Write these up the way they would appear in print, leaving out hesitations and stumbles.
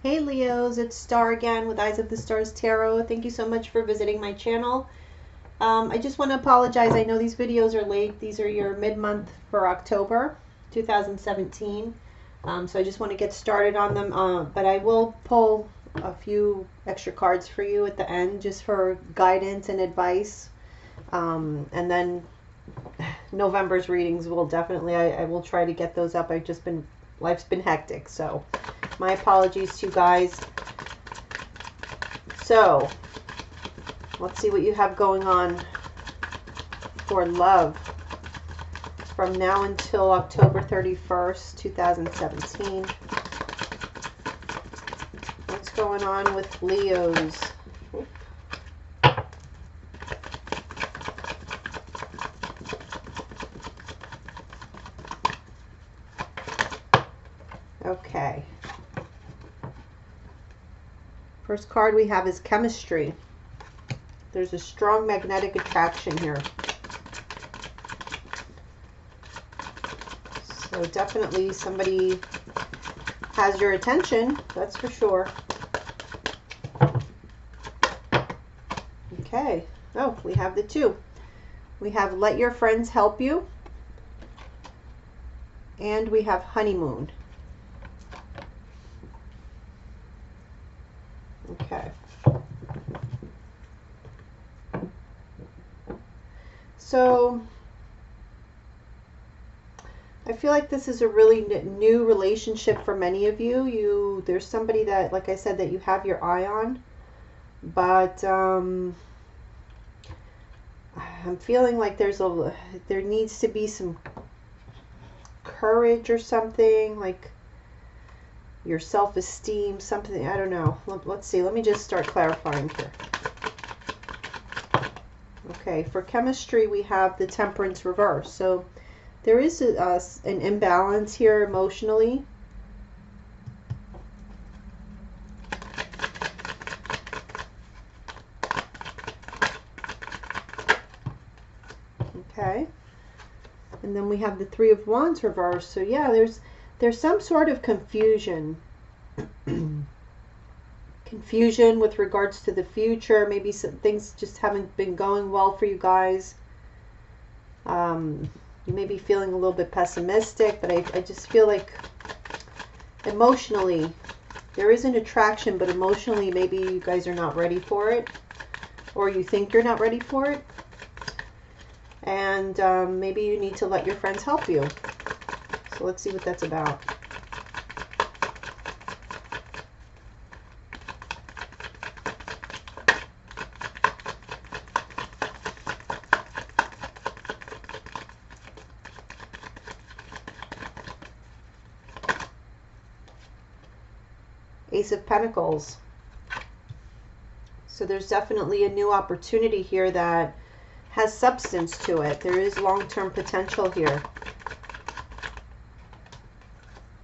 Hey Leos, it's Star again with Eyes of the Stars Tarot. Thank you so much for visiting my channel. I just want to apologize. I know these videos are late. These are your mid-month for October 2017. So I just want to get started on them. But I will pull a few extra cards for you at the end just for guidance and advice. And then November's readings will definitely, I will try to get those up. Life's been hectic, so my apologies to you guys. So, let's see what you have going on for love from now until October 31st, 2017. What's going on with Leos? Okay. First card we have is chemistry. There's a strong magnetic attraction here. So definitely somebody has your attention, that's for sure. Okay. Oh, we have the two. We have let your friends help you. And we have honeymoon. Okay. So I feel like this is a really new relationship for many of you. There's somebody that, like I said, that you have your eye on, but I'm feeling like there needs to be some courage or something, like your self-esteem, something, I don't know. Let's see. Let me just start clarifying here. Okay, for chemistry, we have the Temperance Reverse. So there is an imbalance here emotionally. Okay. And then we have the Three of Wands reversed. So yeah, there's some sort of confusion. Confusion with regards to the future. Maybe some things just haven't been going well for you guys. You may be feeling a little bit pessimistic, but I just feel like emotionally there is an attraction, but emotionally maybe you guys are not ready for it, or you think you're not ready for it. And maybe you need to let your friends help you. So let's see what that's about. Ace of Pentacles. So there's definitely a new opportunity here that has substance to it. There is long-term potential here.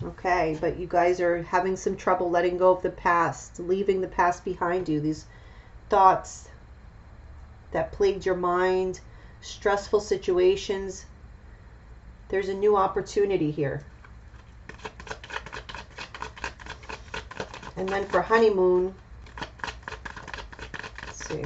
Okay, but you guys are having some trouble letting go of the past, leaving the past behind you. These thoughts that plagued your mind, stressful situations. There's a new opportunity here. And then for honeymoon, let's see.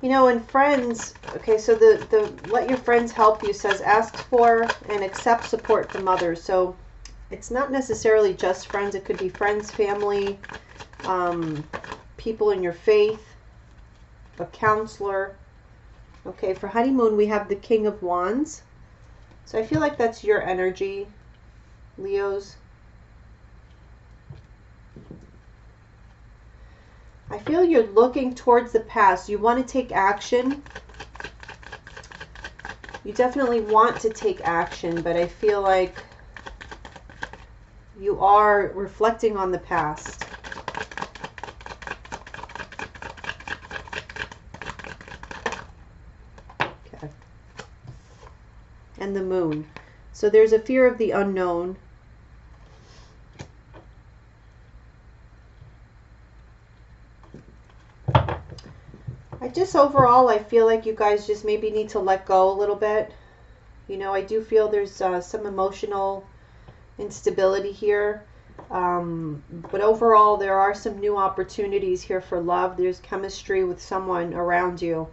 You know, in friends, okay, so the let your friends help you says ask for and accept support from others. So it's not necessarily just friends. It could be friends, family, people in your faith, a counselor. Okay, for honeymoon, we have the King of Wands. So I feel like that's your energy, Leos. I feel you're looking towards the past. You want to take action. You definitely want to take action, but I feel like you are reflecting on the past. Okay. And the Moon. So there's a fear of the unknown. just overall, I feel like you guys just maybe need to let go a little bit. You know, I do feel there's some emotional instability here. But overall, there are some new opportunities here for love. There's chemistry with someone around you.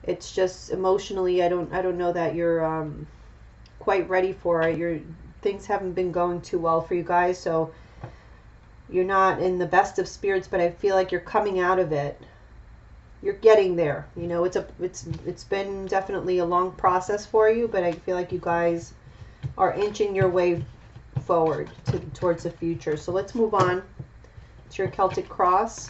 It's just emotionally, I don't know that you're quite ready for it. Things haven't been going too well for you guys, so you're not in the best of spirits, but I feel like you're coming out of it. You're getting there. You know, it's been definitely a long process for you, but I feel like you guys are inching your way forward towards the future. So let's move on to your Celtic Cross.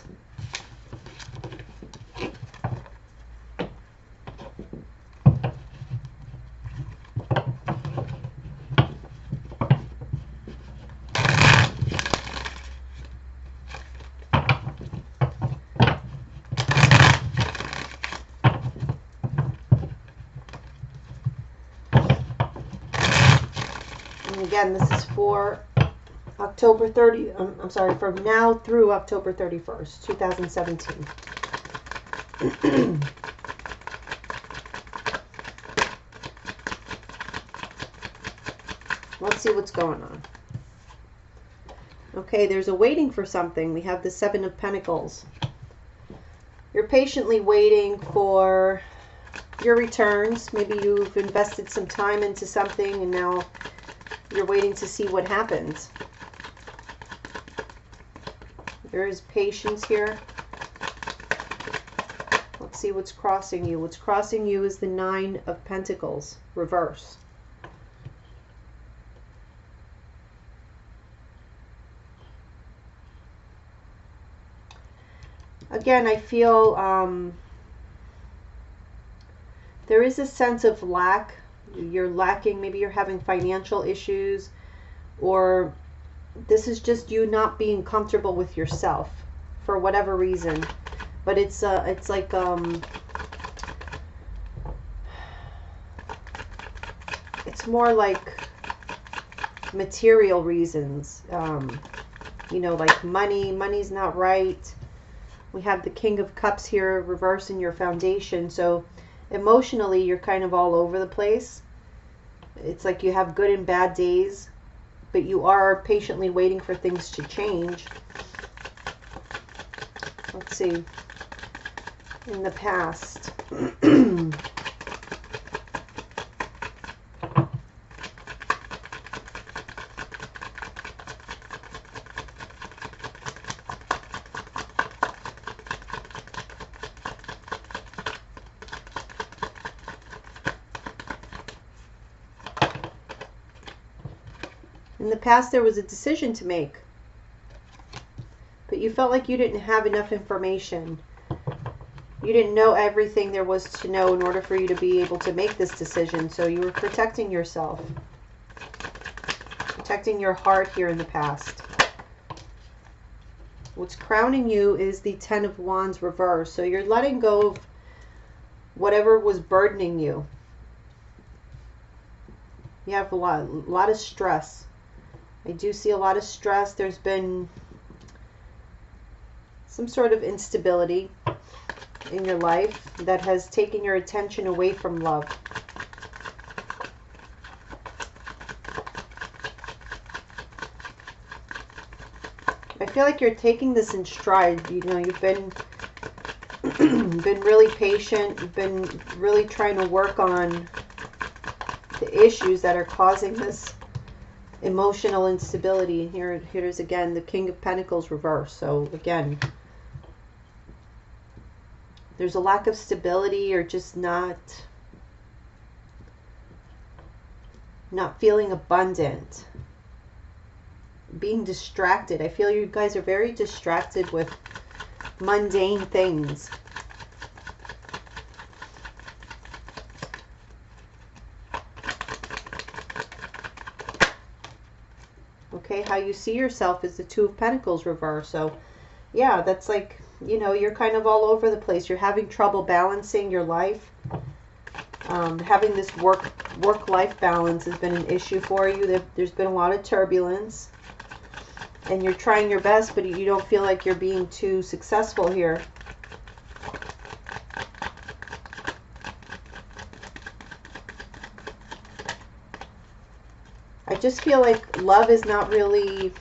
Again, this is for October 30, I'm sorry, from now through October 31st, 2017. Let's see what's going on. Okay, there's a waiting for something. We have the Seven of Pentacles. You're patiently waiting for your returns. Maybe you've invested some time into something and now you're waiting to see what happens. There is patience here. Let's see what's crossing you. What's crossing you is the Nine of Pentacles, reverse. Again, I feel there is a sense of lack. You're lacking, maybe you're having financial issues, or this is just you not being comfortable with yourself for whatever reason. But it's like it's more like material reasons. You know, like money's not right. We have the King of Cups here reversed in your foundation, so emotionally you're kind of all over the place. It's like you have good and bad days, but you are patiently waiting for things to change. Let's see. In the past. In the past, there was a decision to make, but you felt like you didn't have enough information. You didn't know everything there was to know in order for you to be able to make this decision, so you were protecting yourself, protecting your heart here in the past. What's crowning you is the Ten of Wands reversed, so you're letting go of whatever was burdening you. You have a lot of stress. I do see a lot of stress. There's been some sort of instability in your life that has taken your attention away from love. I feel like you're taking this in stride. You know, you've been really patient. You've been really trying to work on the issues that are causing this emotional instability. Here's again the King of Pentacles reversed. So again, there's a lack of stability, or just not feeling abundant, being distracted. I feel you guys are very distracted with mundane things. Okay, how you see yourself is the Two of Pentacles reversed. So yeah, that's like, you know, you're kind of all over the place. You're having trouble balancing your life. Having this work-life balance has been an issue for you. There's been a lot of turbulence, and you're trying your best, but you don't feel like you're being too successful here. just feel like love is not really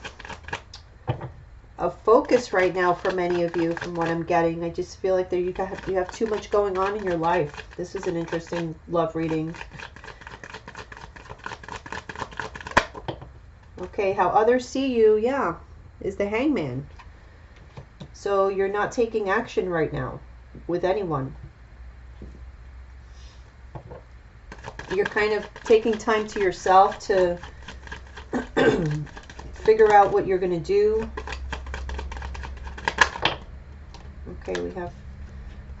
a focus right now for many of you from what I'm getting. I just feel like you have too much going on in your life. This is an interesting love reading. Okay, how others see you, yeah, is the Hangman. So you're not taking action right now with anyone. You're kind of taking time to yourself to figure out what you're going to do. Okay, we have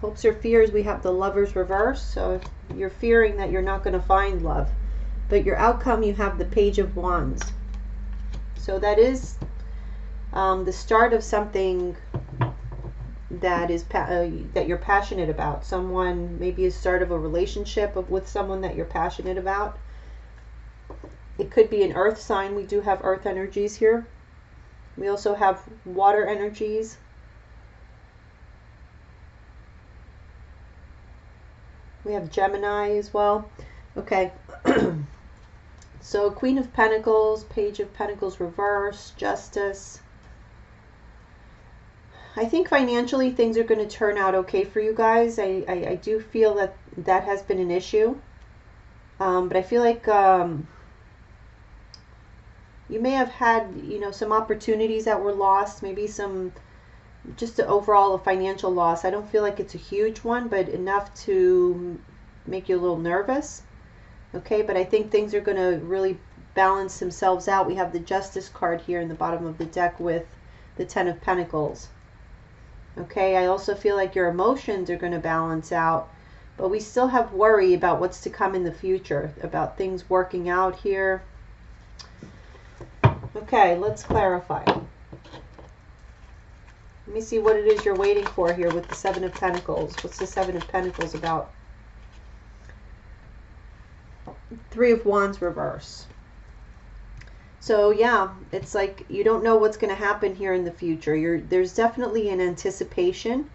hopes or fears. We have the Lovers reversed. So you're fearing that you're not going to find love. But your outcome, you have the Page of Wands. So that is the start of something that is that you're passionate about. Someone, maybe a start of a relationship with someone that you're passionate about. It could be an earth sign. We do have earth energies here. We also have water energies. We have Gemini as well. Okay. So Queen of Pentacles, Page of Pentacles reversed, Justice. I think financially things are going to turn out okay for you guys. I do feel that that has been an issue. But I feel like you may have had, some opportunities that were lost. Maybe just overall a financial loss. I don't feel like it's a huge one, but enough to make you a little nervous. Okay, but I think things are going to really balance themselves out. We have the Justice card here in the bottom of the deck with the Ten of Pentacles. Okay, I also feel like your emotions are going to balance out, but we still have worry about what's to come in the future, about things working out here. Okay, let's clarify. Let me see what it is you're waiting for here with the Seven of Pentacles. What's the Seven of Pentacles about? Three of Wands reverse. So yeah, it's like you don't know what's going to happen here in the future. There's definitely an anticipation.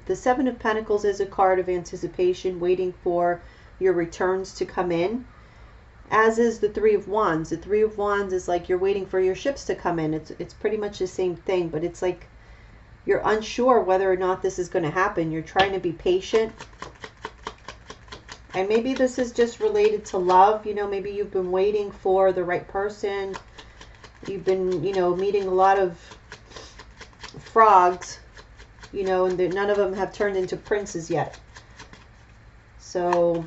The Seven of Pentacles is a card of anticipation, waiting for your returns to come in. As is the Three of Wands. The Three of Wands is like you're waiting for your ships to come in. It's pretty much the same thing, but it's like you're unsure whether or not this is going to happen. You're trying to be patient. And maybe this is just related to love. Maybe you've been waiting for the right person. You've been, meeting a lot of frogs, and none of them have turned into princes yet. So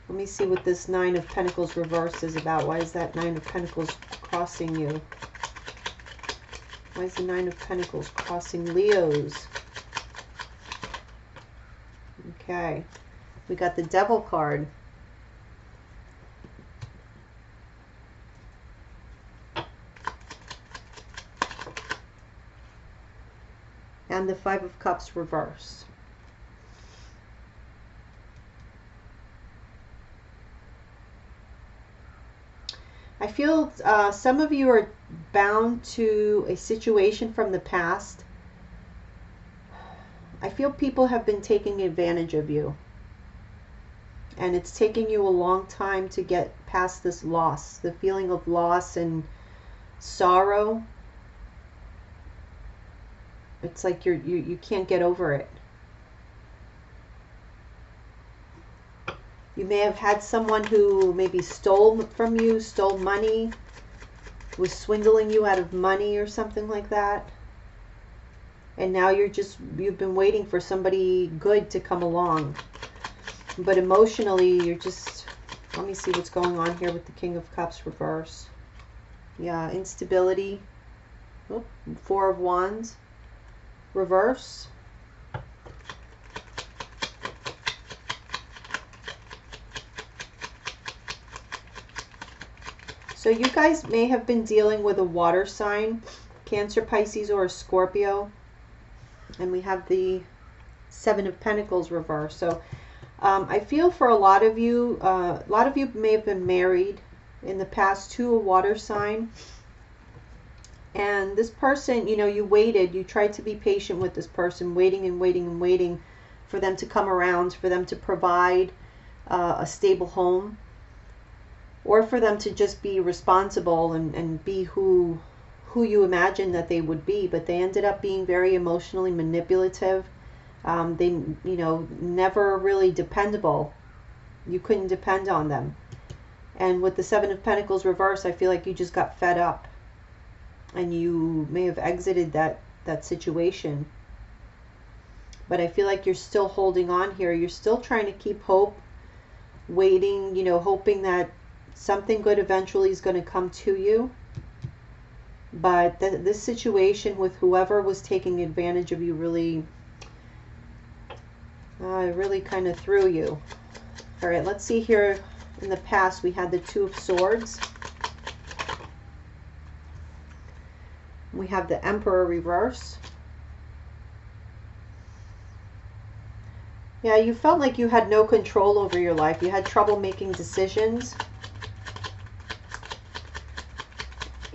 let me see what this Nine of Pentacles reversed is about. Why is that Nine of Pentacles crossing you? Why is the Nine of Pentacles crossing Leos? Okay. We got the Devil card. And the Five of Cups reversed. I feel some of you are bound to a situation from the past. I feel people have been taking advantage of you. And it's taking you a long time to get past this loss, the feeling of loss and sorrow. It's like you can't get over it. You may have had someone who maybe stole from you, stole money, was swindling you out of money or something like that. And now you've been waiting for somebody good to come along. But emotionally, you're just, let me see what's going on here with the King of Cups reverse. Yeah, instability. Oh, Four of Wands reverse. So you guys may have been dealing with a water sign, Cancer, Pisces, or a Scorpio. And we have the Seven of Pentacles reverse. So I feel for a lot of you may have been married in the past to a water sign. And this person, you waited, you tried to be patient with this person, waiting and waiting and waiting for them to come around, for them to provide a stable home. or for them to just be responsible and be who you imagine that they would be, but they ended up being very emotionally manipulative. They, you know, never really dependable. You couldn't depend on them. And with the Seven of Pentacles reversed, I feel like you just got fed up and you may have exited that situation. But I feel like you're still holding on here. You're still trying to keep hope, waiting, you know, hoping that something good eventually is going to come to you. But this situation with whoever was taking advantage of you really kind of threw you. All right, let's see here. In the past, we had the Two of Swords. We have the Emperor reverse. Yeah, you felt like you had no control over your life. You had trouble making decisions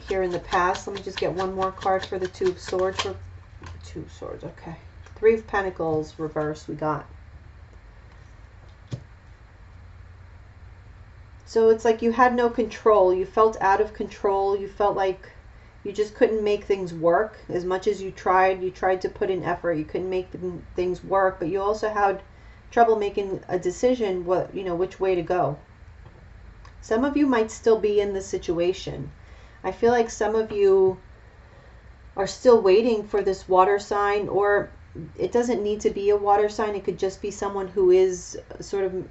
here in the past. Let me just get one more card for the Two of Swords. Two of Swords, okay. Three of Pentacles reversed we got. So it's like you had no control. You felt out of control. You felt like you just couldn't make things work. As much as you tried to put in effort, you couldn't make things work, but you also had trouble making a decision which way to go. Some of you might still be in this situation. I feel like some of you are still waiting for this water sign, or it doesn't need to be a water sign. It could just be someone who is sort of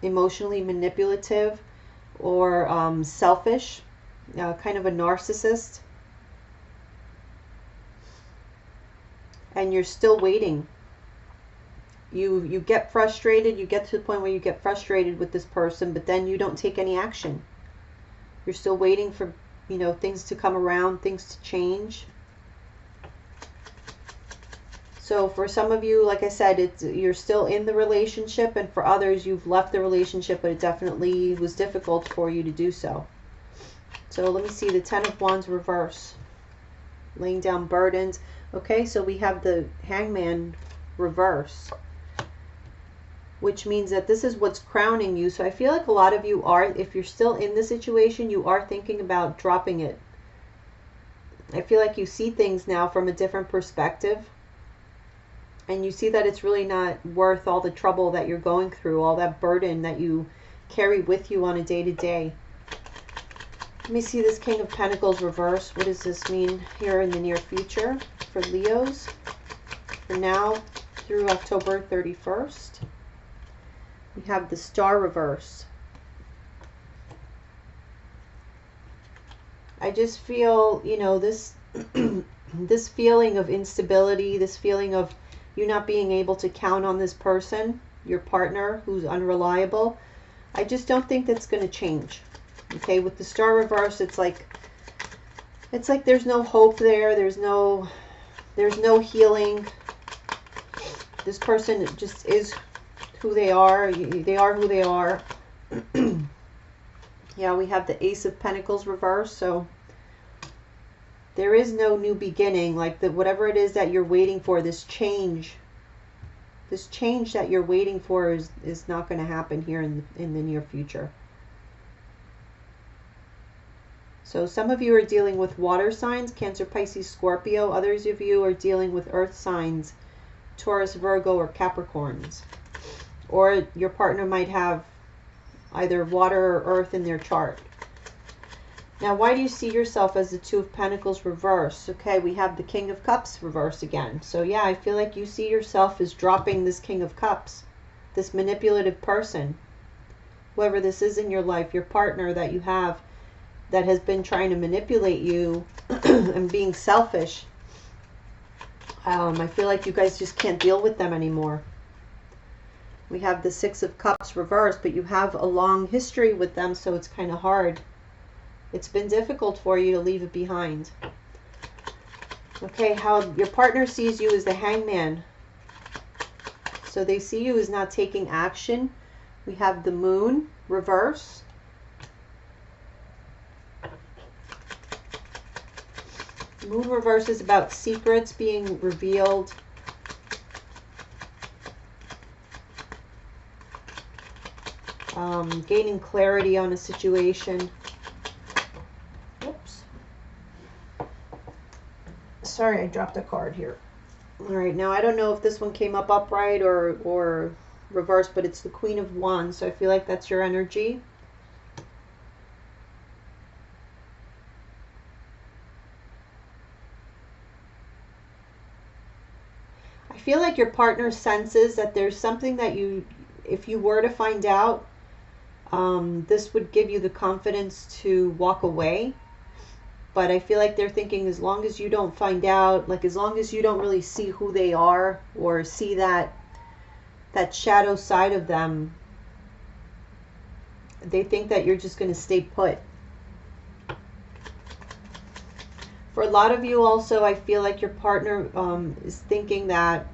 emotionally manipulative or selfish, kind of a narcissist. And you're still waiting. You get frustrated. You get to the point where you get frustrated with this person, but then you don't take any action. You're still waiting for, you know, things to come around, things to change. So for some of you, like I said, you're still in the relationship, and for others, you've left the relationship, but it definitely was difficult for you to do so. So let me see the Ten of Wands reverse. Laying down burdens. Okay, so we have the Hangman reverse, which means that this is what's crowning you. So I feel like a lot of you are, if you're still in the situation, you are thinking about dropping it. I feel like you see things now from a different perspective. And you see that it's really not worth all the trouble that you're going through, all that burden that you carry with you on a day-to-day. Let me see this King of Pentacles reverse. What does this mean here in the near future for Leos? For now through October 31st. We have the Star reverse. I just feel, you know, this this feeling of instability, this feeling of you not being able to count on this person, your partner who's unreliable. I just don't think that's going to change. Okay, with the Star reverse, it's like there's no hope there. There's no healing. This person just is who they are. They are who they are. Yeah, we have the Ace of Pentacles reverse. So there is no new beginning. Like whatever it is that you're waiting for, this change that you're waiting for is not going to happen here in the near future. So some of you are dealing with water signs, Cancer, Pisces, Scorpio. Others of you are dealing with earth signs, Taurus, Virgo, or Capricorns. Or your partner might have either water or earth in their chart. Now, why do you see yourself as the Two of Pentacles reverse? Okay, we have the King of Cups reverse again. So yeah, I feel like you see yourself as dropping this King of Cups, this manipulative person. Whoever this is in your life, your partner that you have that has been trying to manipulate you and being selfish. I feel like you guys just can't deal with them anymore. We have the Six of Cups reversed, but you have a long history with them, so it's kind of hard. It's been difficult for you to leave it behind. Okay, how your partner sees you as the Hangman. So they see you as not taking action. We have the Moon reverse. Moon reverse is about secrets being revealed. Gaining clarity on a situation. Oops. Sorry, I dropped a card here. All right, now I don't know if this one came up upright or reversed, but it's the Queen of Wands, so I feel like that's your energy. I feel like your partner senses that there's something that you, if you were to find out, this would give you the confidence to walk away. But I feel like they're thinking, as long as you don't find out, like as long as you don't really see who they are or see that shadow side of them, they think that you're just going to stay put. For a lot of you also, I feel like your partner is thinking that,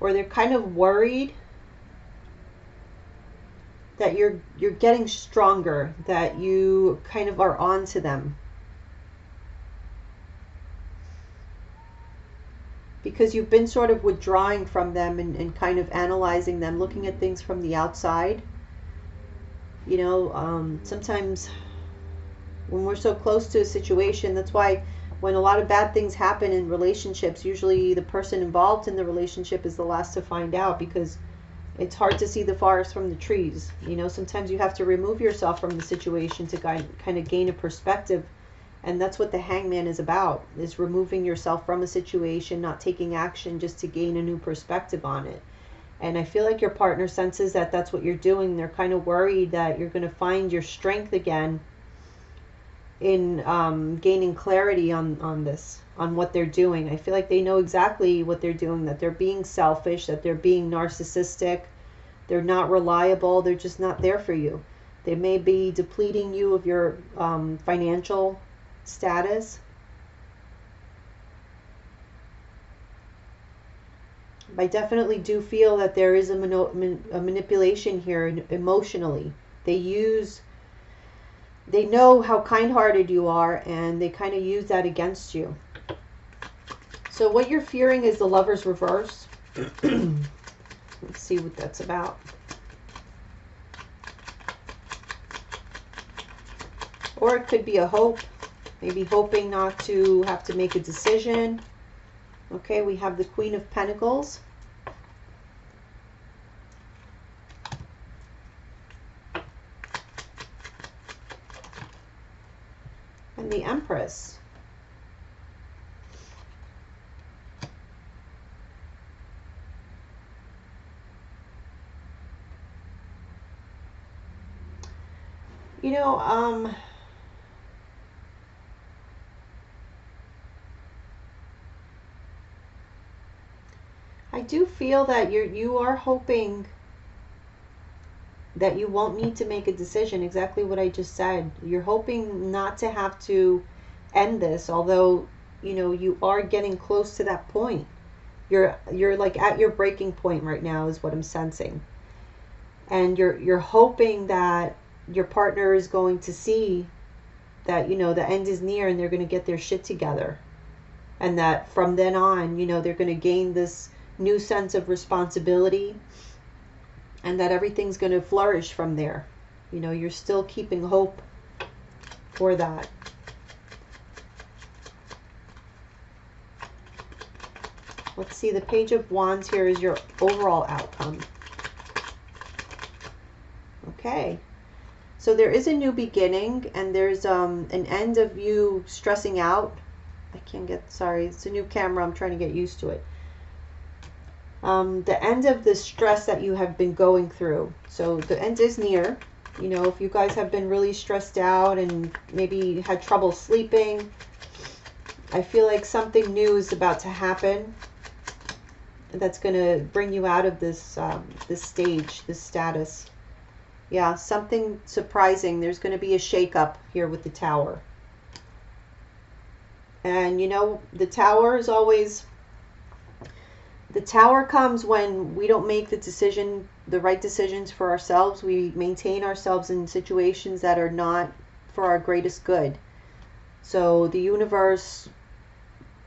or they're kind of worried that you're getting stronger, that you kind of are on to them. Because you've been sort of withdrawing from them and kind of analyzing them, looking at things from the outside. You know, sometimes when we're so close to a situation, that's why when a lot of bad things happen in relationships, usually the person involved in the relationship is the last to find out, because it's hard to see the forest from the trees. You know, sometimes you have to remove yourself from the situation to kind of gain a perspective. And that's what the Hangman is about, is removing yourself from a situation, not taking action just to gain a new perspective on it. And I feel like your partner senses that that's what you're doing. They're kind of worried that you're going to find your strength again in gaining clarity on this, on what they're doing. I feel like they know exactly what they're doing, that they're being selfish, that they're being narcissistic, they're not reliable, they're just not there for you. They may be depleting you of your financial status. I definitely do feel that there is a manipulation here emotionally. They know how kind-hearted you are, and they kind of use that against you. So what you're fearing is the Lover's reverse. Let's see what that's about. Or it could be a hope. Maybe hoping not to have to make a decision. Okay, we have the Queen of Pentacles. And the Empress. You know, I do feel that you are hoping that you won't need to make a decision. Exactly what I just said. You're hoping not to have to end this, although, you know, you are getting close to that point. You're like at your breaking point right now is what I'm sensing. And you're hoping that your partner is going to see that, you know, the end is near and they're going to get their shit together. And that from then on, you know, they're going to gain this new sense of responsibility, and that everything's going to flourish from there. You know, you're still keeping hope for that. Let's see, the Page of Wands here is your overall outcome. Okay. So there is a new beginning, and there's an end of you stressing out. I can't get, sorry, it's a new camera. I'm trying to get used to it. The end of the stress that you have been going through. So the end is near. You know, if you guys have been really stressed out and maybe had trouble sleeping, I feel like something new is about to happen that's going to bring you out of this this stage, this status. Yeah, something surprising. There's going to be a shakeup here with the Tower. And, you know, the Tower is always... The Tower comes when we don't make the right decisions for ourselves. We maintain ourselves in situations that are not for our greatest good. So the universe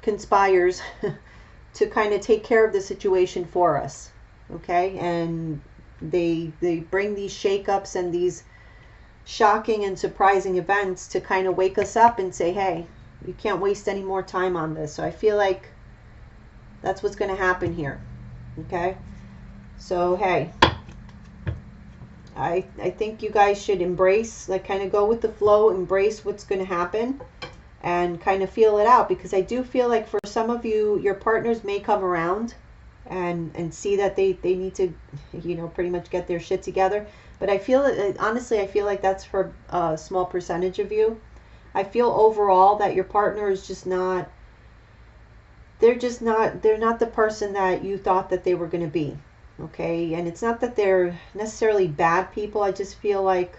conspires to kind of take care of the situation for us. Okay? And They bring these shakeups and these shocking and surprising events to kind of wake us up and say, hey, you can't waste any more time on this. So I feel like that's what's going to happen here. Okay? So, hey, I think you guys should embrace, like, kind of go with the flow, embrace what's going to happen, and kind of feel it out, because I do feel like for some of you, your partners may come around and see that they need to, you know, pretty much get their shit together. But I feel, honestly, I feel like that's for a small percentage of you. I feel overall that your partner is just not, they're not the person that you thought that they were going to be. Okay? And it's not that they're necessarily bad people. I just feel like,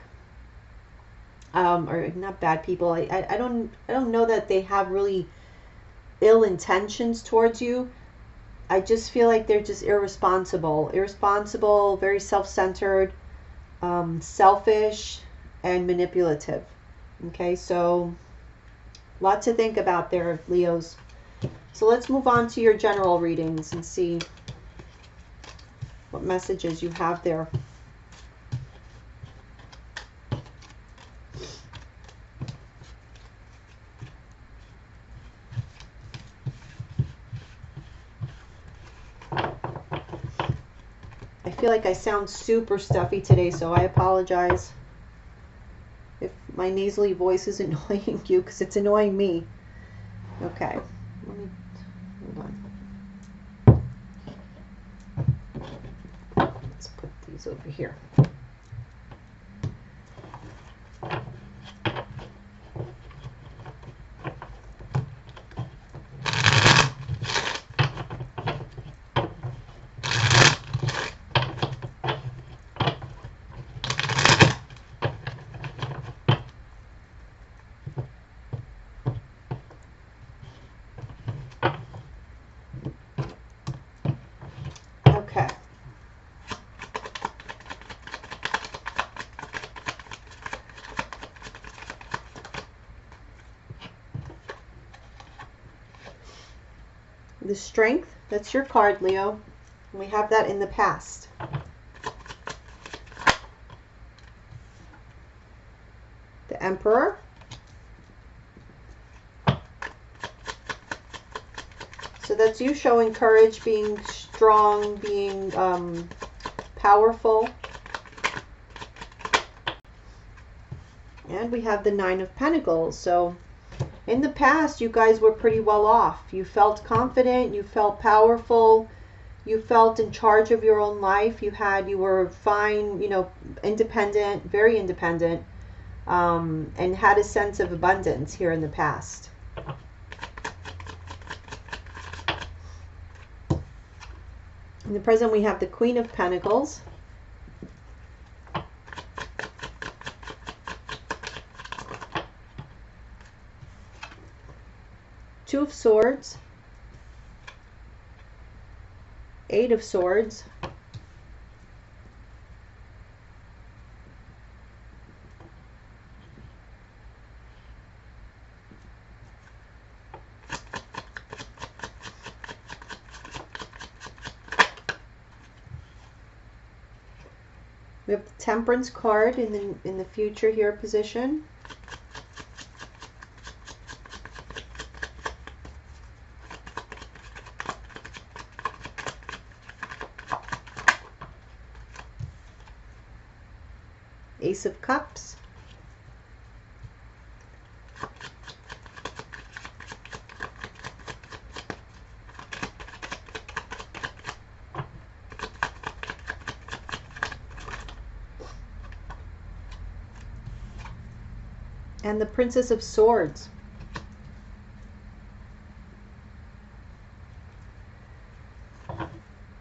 or not bad people. I don't know that they have really ill intentions towards you. I just feel like they're just irresponsible, very self-centered, selfish, and manipulative. Okay, so a lot to think about there, Leos. So let's move on to your general readings and see what messages you have there. I feel like I sound super stuffy today, so I apologize if my nasally voice is annoying you, because it's annoying me. Okay, let me, hold on. Let's put these over here. Okay. The Strength, that's your card, Leo. We have that in the past. The Emperor. So that's you showing courage, being strong, being powerful. And we have the Nine of Pentacles. So in the past, you guys were pretty well off. You felt confident, you felt powerful, you felt in charge of your own life. You were fine, you know, independent, very independent, and had a sense of abundance here in the past. In the present, we have the Queen of Pentacles. Two of Swords. Eight of Swords. We have the Temperance card in the future here position. Ace of Cups. And the Princess of Swords.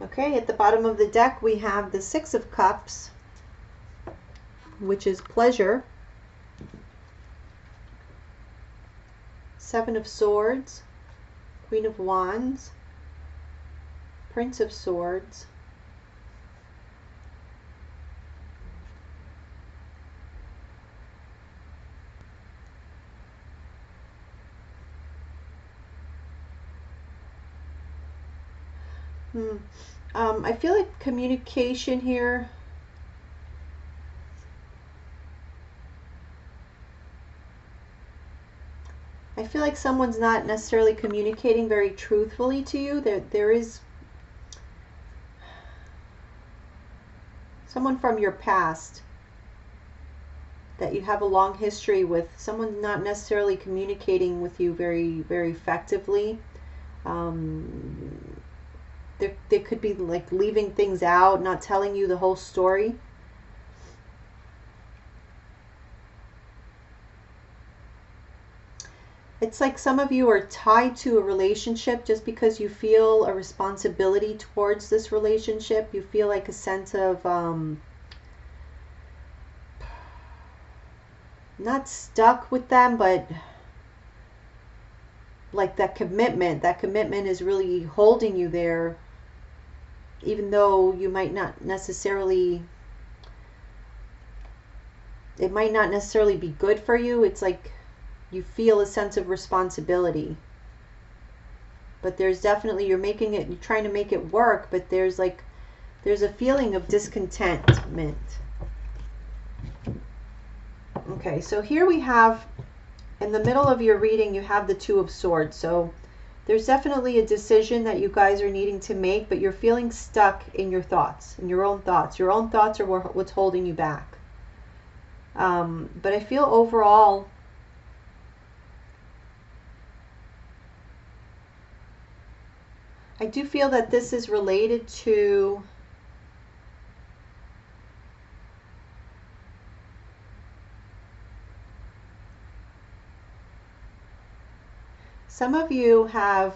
Okay, at the bottom of the deck we have the Six of Cups, which is pleasure. Seven of Swords, Queen of Wands, Prince of Swords, I feel like communication here, I feel like someone's not necessarily communicating very truthfully to you. There is someone from your past that you have a long history with. Someone not necessarily communicating with you very, very effectively. They could be like leaving things out, not telling you the whole story. It's like some of you are tied to a relationship just because you feel a responsibility towards this relationship. You feel like a sense of not stuck with them, but like that commitment is really holding you there, even though you might not necessarily, it might not necessarily be good for you. It's like you feel a sense of responsibility, but there's definitely, you're trying to make it work, but there's a feeling of discontentment. Okay, so here we have, in the middle of your reading, you have the Two of Swords. So there's definitely a decision that you guys are needing to make, but you're feeling stuck in your thoughts, in your own thoughts. Your own thoughts are what's holding you back. But I feel overall, I do feel that this is related to some of you have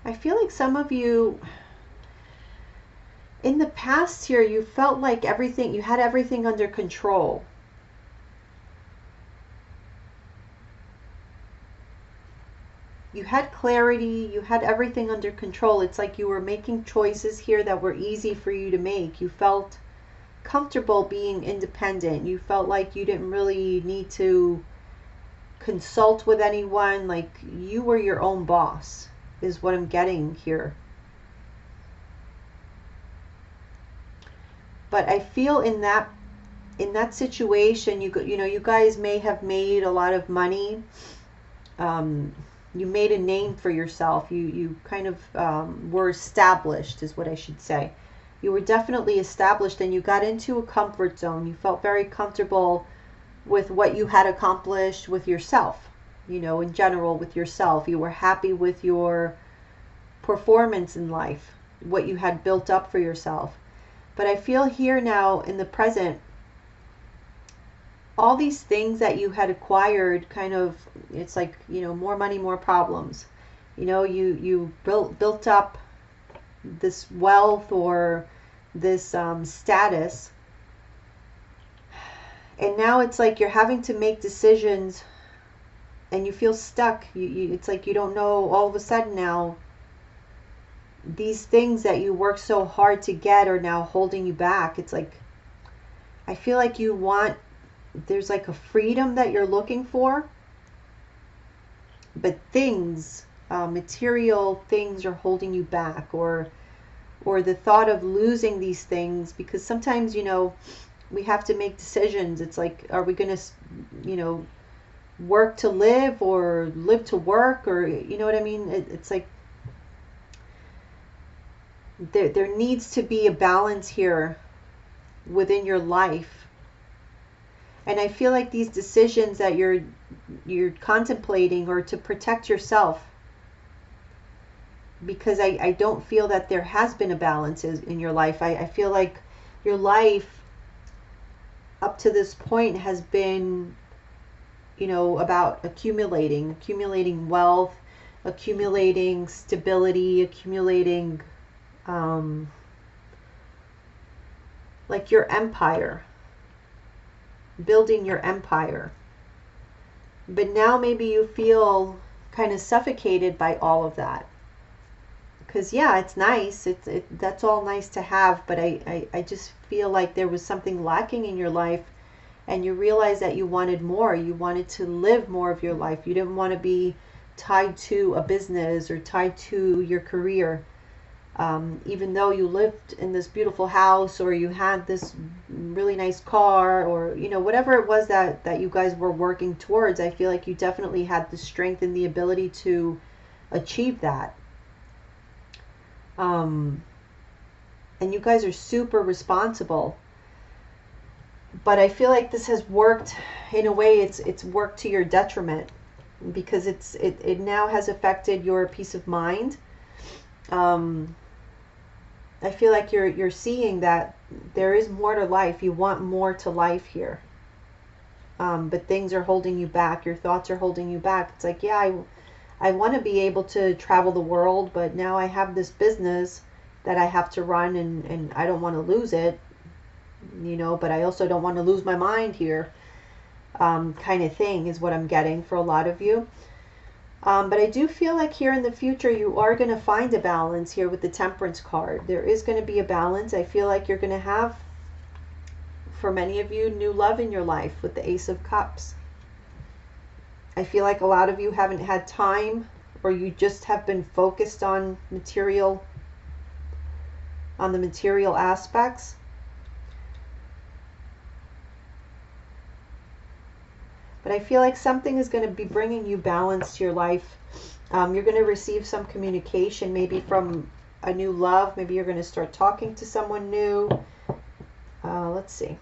I feel like some of you in the past here, you felt like you had everything under control. You had clarity, you had everything under control. It's like you were making choices here that were easy for you to make. You felt comfortable being independent. You felt like you didn't really need to consult with anyone. Like you were your own boss, is what I'm getting here. But I feel in that situation, you guys may have made a lot of money. You made a name for yourself. You kind of were established, is what I should say. You were definitely established, and you got into a comfort zone. You felt very comfortable with what you had accomplished with yourself, in general with yourself. You were happy with your performance in life, what you had built up for yourself. But I feel here now in the present, all these things that you had acquired, kind of, it's like, more money, more problems. You built up this wealth or this status, and now it's like you're having to make decisions and you feel stuck. It's like you don't know, all of a sudden now, these things that you worked so hard to get are now holding you back. It's like, I feel like there's like a freedom that you're looking for, but things, material things are holding you back, or the thought of losing these things, because sometimes, we have to make decisions. It's like, are we going to, work to live or live to work, or, you know what I mean? It's like, there needs to be a balance here within your life. And I feel like these decisions that you're contemplating are to protect yourself, because I don't feel that there has been a balance in your life. I feel like your life up to this point has been, about accumulating wealth, accumulating stability, accumulating like your empire, building your empire. But now maybe you feel kind of suffocated by all of that, because yeah, it's nice, that's all nice to have, but I just feel like there was something lacking in your life, and you realized that you wanted more. You wanted to live more of your life. You didn't want to be tied to a business or tied to your career. Even though you lived in this beautiful house, or you had this really nice car, or whatever it was that you guys were working towards, I feel like you definitely had the strength and the ability to achieve that. And you guys are super responsible. But I feel like this has worked in a way. It's worked to your detriment, because it now has affected your peace of mind. I feel like you're seeing that there is more to life. You want more to life here. But things are holding you back. Your thoughts are holding you back. It's like, yeah, I want to be able to travel the world, but now I have this business that I have to run, and I don't want to lose it, but I also don't want to lose my mind here, kind of thing is what I'm getting for a lot of you. But I do feel like here in the future, you are going to find a balance here with the Temperance card. There is going to be a balance. I feel like you're going to have, for many of you, new love in your life with the Ace of Cups. I feel like a lot of you haven't had time, or you just have been focused on the material aspects. But I feel like something is going to be bringing you balance to your life. You're going to receive some communication, maybe from a new love. Maybe you're going to start talking to someone new. Let's see.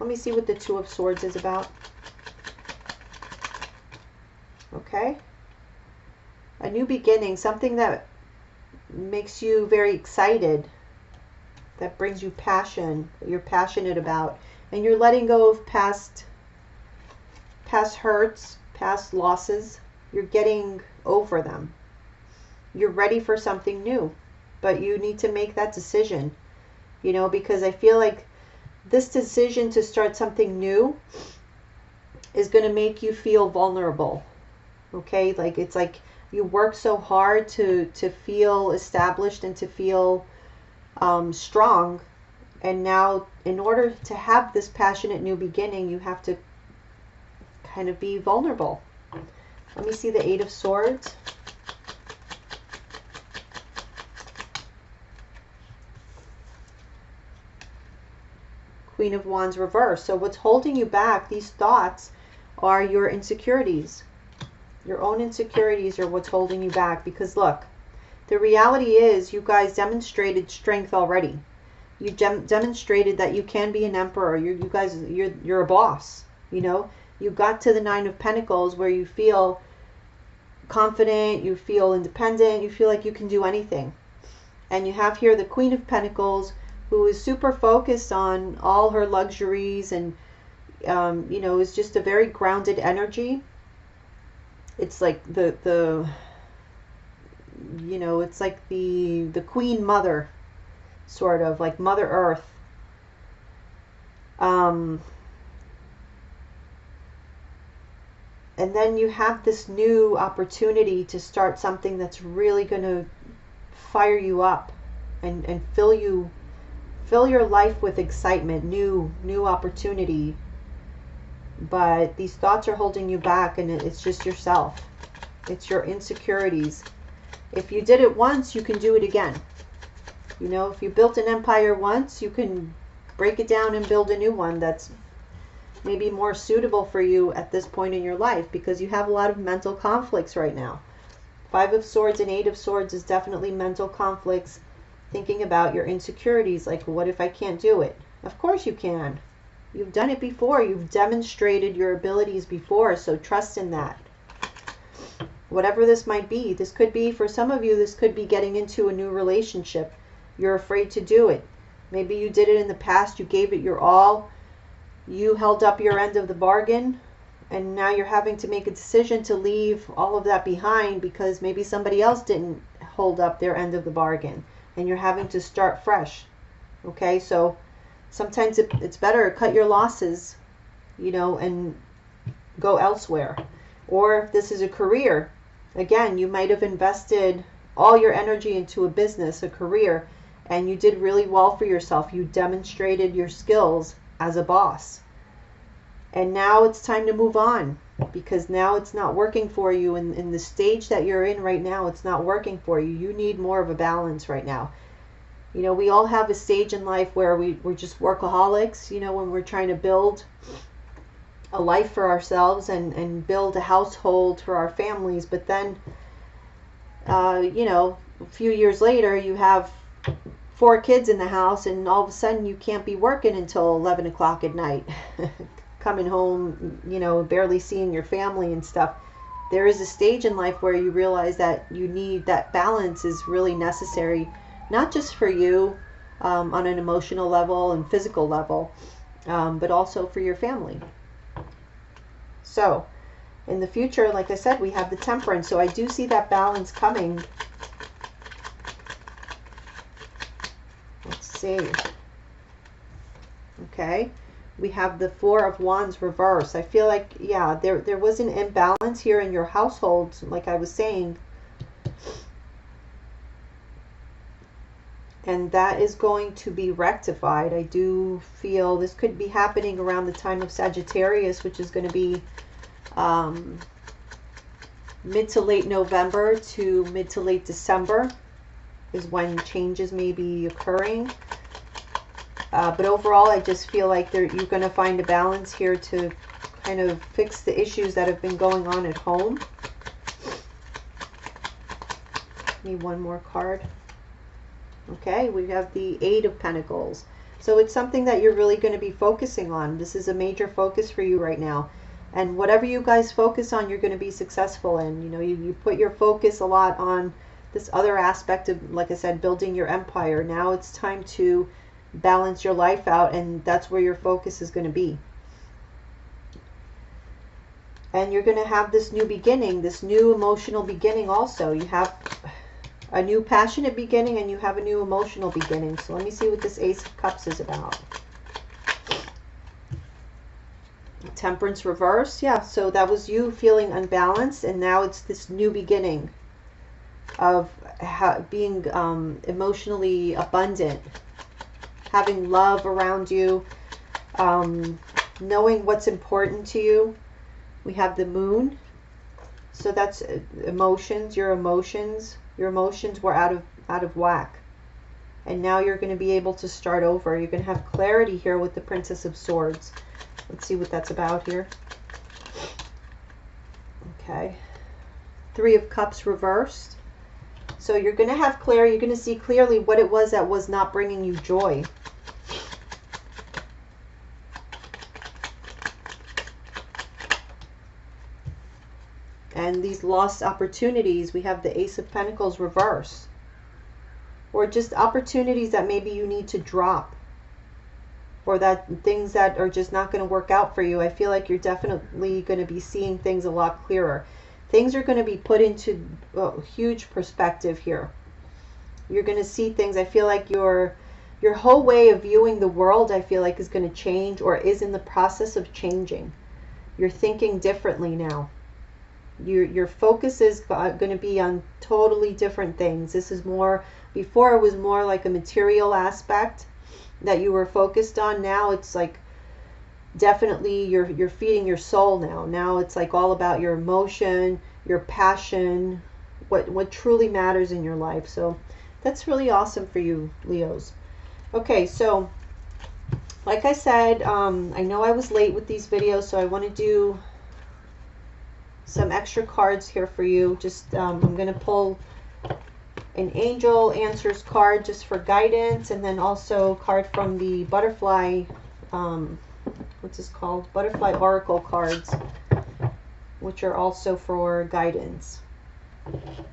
Let me see what the Two of Swords is about. Okay. A new beginning, something that makes you very excited, that brings you passion, that you're passionate about, and you're letting go of past hurts, past losses. You're getting over them. You're ready for something new, but you need to make that decision, because I feel like this decision to start something new is going to make you feel vulnerable. Okay, like it's like you work so hard to feel established and to feel strong, and now in order to have this passionate new beginning, you have to kind of be vulnerable. Let me see the Eight of Swords. Queen of Wands reversed. So what's holding you back, these thoughts, are your insecurities. Your own insecurities are what's holding you back, because look, the reality is you guys demonstrated strength already. You demonstrated that you can be an emperor. You're a boss. You got to the Nine of Pentacles, where you feel confident, you feel independent, you feel like you can do anything. And you have here the Queen of Pentacles, who is super focused on all her luxuries, and is just a very grounded energy. It's like it's like the Queen Mother, sort of like Mother Earth. And then you have this new opportunity to start something that's really going to fire you up and fill your life with excitement, new opportunity. But these thoughts are holding you back, and it's just yourself. It's your insecurities. If you did it once, you can do it again. If you built an empire once, you can break it down and build a new one that's maybe more suitable for you at this point in your life, because you have a lot of mental conflicts right now. Five of Swords and Eight of Swords is definitely mental conflicts, thinking about your insecurities, like, what if I can't do it? Of course you can. You've done it before. You've demonstrated your abilities before, so trust in that. Whatever this might be, this could be, for some of you, this could be getting into a new relationship. You're afraid to do it. Maybe you did it in the past, you gave it your all, you held up your end of the bargain, and now you're having to make a decision to leave all of that behind because maybe somebody else didn't hold up their end of the bargain, and you're having to start fresh. Okay, so sometimes it's better to cut your losses, and go elsewhere. Or if this is a career, again, you might have invested all your energy into a business, a career, And you did really well for yourself. You demonstrated your skills as a boss. And now it's time to move on, because now it's not working for you. In the stage that you're in right now, it's not working for you. You need more of a balance right now. You know, we all have a stage in life where we're just workaholics, you know, when we're trying to build a life for ourselves and build a household for our families. But then, you know, a few years later, you have 4 kids in the house, and all of a sudden you can't be working until 11 o'clock at night. Coming home, you know, barely seeing your family and stuff. There is a stage in life where you realize that you need that balance is really necessary, not just for you on an emotional level and physical level, but also for your family. So in the future, like I said, we have the Temperance. So I do see that balance coming. Let's see. Okay. We have the 4 of Wands reversed. I feel like, yeah, there was an imbalance here in your household, like I was saying. And that is going to be rectified. I do feel this could be happening around the time of Sagittarius, which is going to be mid to late November to mid to late December is when changes may be occurring. But overall, I just feel like you're going to find a balance here to kind of fix the issues that have been going on at home. Need one more card. Okay, we have the 8 of Pentacles. So it's something that you're really going to be focusing on. This is a major focus for you right now. And whatever you guys focus on, you're going to be successful in. You know, you put your focus a lot on this other aspect of, like I said, building your empire. Now it's time to balance your life out, and that's where your focus is going to be. And you're going to have this new beginning, this new emotional beginning also. You have a new passionate beginning and you have a new emotional beginning. So let me see what this Ace of Cups is about. Temperance reversed. Yeah, so that was you feeling unbalanced, and now it's this new beginning of being emotionally abundant, having love around you, knowing what's important to you. We have the Moon. So that's emotions, your emotions. Your emotions were out of whack. And now you're going to be able to start over. You're going to have clarity here with the Princess of Swords. Let's see what that's about here. Okay. 3 of Cups reversed. So you're going to have clarity. You're going to see clearly what it was that was not bringing you joy. And these lost opportunities, we have the Ace of Pentacles reversed. Or just opportunities that maybe you need to drop. Or that things that are just not going to work out for you. I feel like you're definitely going to be seeing things a lot clearer. Things are going to be put into a huge perspective here. You're going to see things. I feel like your whole way of viewing the world, I feel like, is going to change or is in the process of changing. You're thinking differently now. Your focus is going to be on totally different things. This is more, before it was more like a material aspect that you were focused on. Now it's like definitely you're feeding your soul now. Now it's like all about your emotion, your passion, what truly matters in your life. So that's really awesome for you, Leos. Okay, so like I said, I know I was late with these videos, so I want to do some extra cards here for you. Just I'm going to pull an Angel Answers card just for guidance, and then also a card from the Butterfly, what's this called? Butterfly Oracle cards, which are also for guidance. Okay.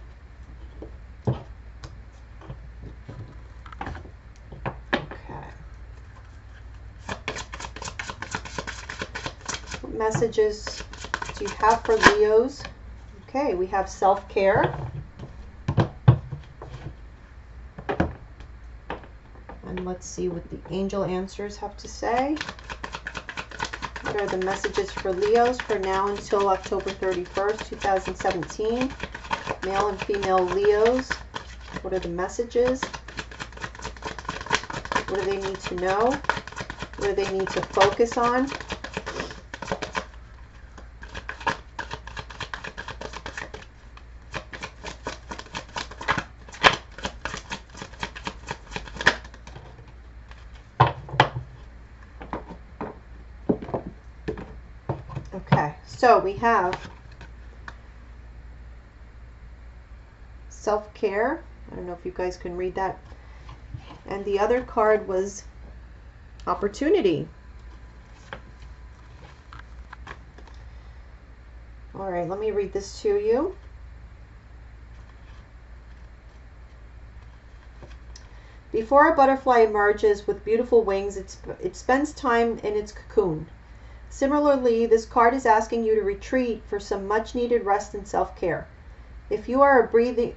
What messages do you have for Leos? Okay, we have self-care. And let's see what the Angel Answers have to say. What are the messages for Leos for now until October 31st, 2017? Male and female Leos. What are the messages? What do they need to know? What do they need to focus on? Okay, so we have self-care. I don't know if you guys can read that. And the other card was opportunity. All right, let me read this to you. Before a butterfly emerges with beautiful wings, it spends time in its cocoon. Similarly, this card is asking you to retreat for some much-needed rest and self-care. If you are breathing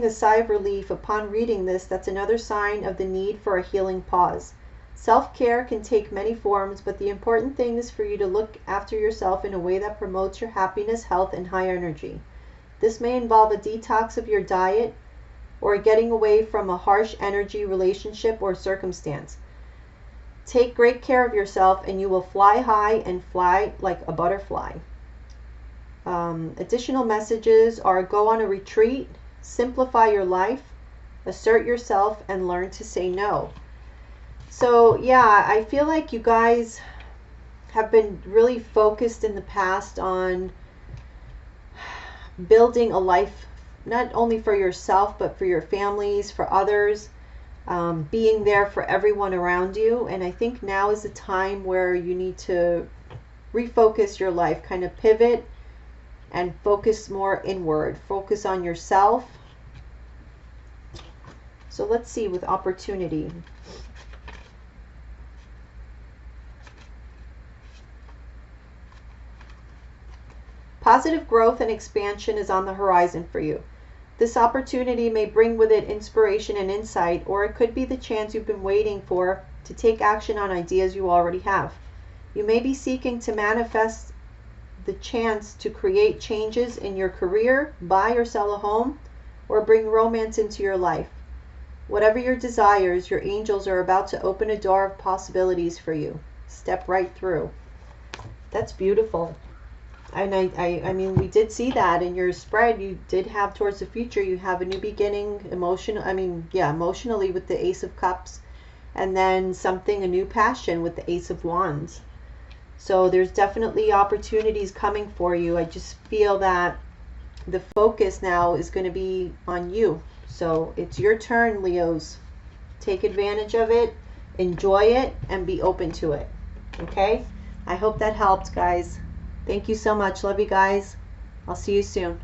a sigh of relief upon reading this, that's another sign of the need for a healing pause. Self-care can take many forms, but the important thing is for you to look after yourself in a way that promotes your happiness, health, and high energy. This may involve a detox of your diet or getting away from a harsh energy relationship or circumstance. Take great care of yourself and you will fly high and fly like a butterfly. Additional messages are: go on a retreat, simplify your life, assert yourself, and learn to say no. So yeah, I feel like you guys have been really focused in the past on building a life not only for yourself but for your families, for others, being there for everyone around you. And I think now is the time where you need to refocus your life, kind of pivot and focus more inward. Focus on yourself. So let's see with opportunity. Positive growth and expansion is on the horizon for you. This opportunity may bring with it inspiration and insight, or it could be the chance you've been waiting for to take action on ideas you already have. You may be seeking to manifest the chance to create changes in your career, buy or sell a home, or bring romance into your life. Whatever your desires, your angels are about to open a door of possibilities for you. Step right through. That's beautiful. And I mean, we did see that in your spread. You did have towards the future, you have a new beginning, emotionally with the Ace of Cups, and then a new passion with the Ace of Wands. So there's definitely opportunities coming for you. I just feel that the focus now is going to be on you. So it's your turn, Leos. Take advantage of it, enjoy it, and be open to it. Okay? I hope that helped, guys. Thank you so much. Love you guys. I'll see you soon.